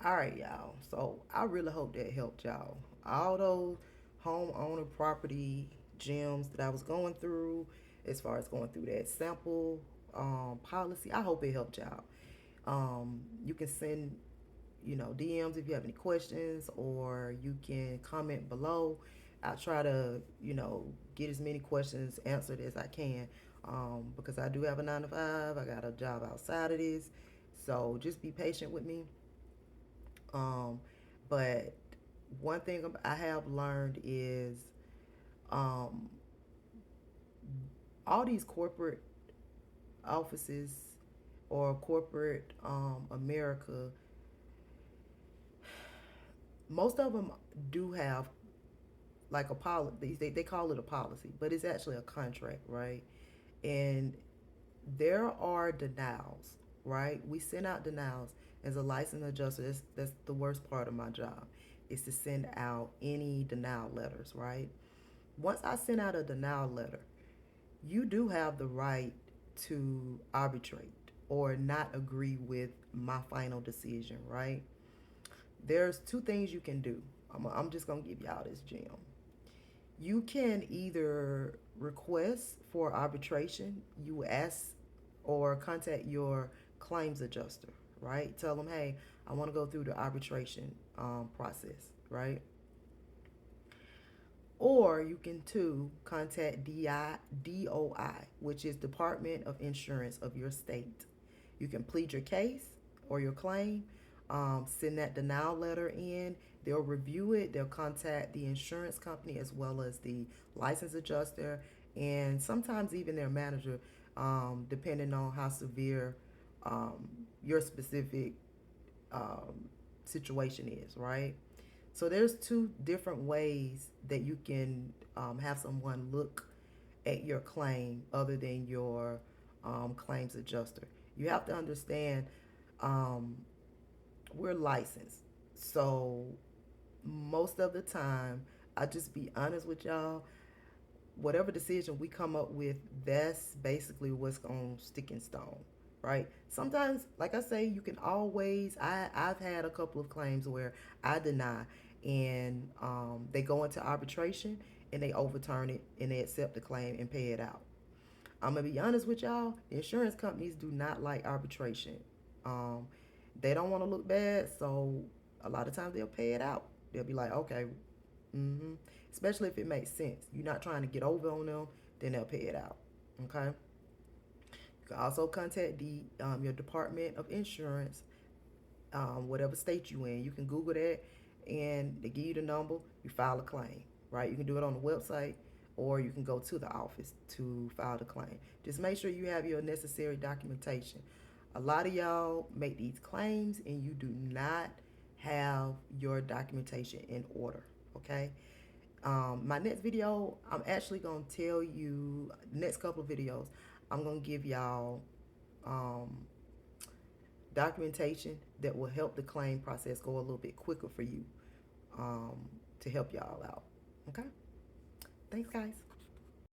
All right, y'all. So I really hope that helped y'all. All those homeowner property gems that I was going through, as far as going through that sample policy, I hope it helped y'all. You can send, DMs if you have any questions, or you can comment below. I'll try to, get as many questions answered as I can, because I do have a 9 to 5. I got a job outside of this, so just be patient with me. Um, but one thing I have learned is, um, all these corporate offices or corporate America, most of them do have like a policy. They call it a policy, but it's actually a contract, right? And there are denials, right? We send out denials as a licensed adjuster. That's the worst part of my job, is to send out any denial letters, right? Once I send out a denial letter, you do have the right to arbitrate or not agree with my final decision, right? There's two things you can do. I'm just going to give y'all this gem. You can either request for arbitration, you ask or contact your claims adjuster, right? Tell them, hey, I want to go through the arbitration process, right? Or you can too contact DOI, which is Department of Insurance of your state. You can plead your case or your claim, send that denial letter in. They'll review it. They'll contact the insurance company as well as the license adjuster, and sometimes even their manager, depending on how severe um, your specific um, situation is, right? So there's two different ways that you can have someone look at your claim other than your claims adjuster. You have to understand, um, we're licensed, so most of the time, I just be honest with y'all. Whatever decision we come up with, that's basically what's gonna stick in stone, right? Sometimes, like I say, you can always. I've had a couple of claims where I deny, and they go into arbitration and they overturn it and they accept the claim and pay it out. I'm gonna be honest with y'all. The insurance companies do not like arbitration. Um, they don't want to look bad, so a lot of times they'll pay it out. They'll be like, okay, mm-hmm. Especially if it makes sense. You're not trying to get over on them, then they'll pay it out. Okay. You can also contact the your Department of Insurance, whatever state you in. You can Google that, and they give you the number. You file a claim, right? You can do it on the website, or you can go to the office to file the claim. Just make sure you have your necessary documentation. A lot of y'all make these claims and you do not have your documentation in order. Okay. My next video, I'm actually gonna tell you, next couple of videos, I'm gonna give y'all um, documentation that will help the claim process go a little bit quicker for you, um, to help y'all out. Okay? Thanks, guys.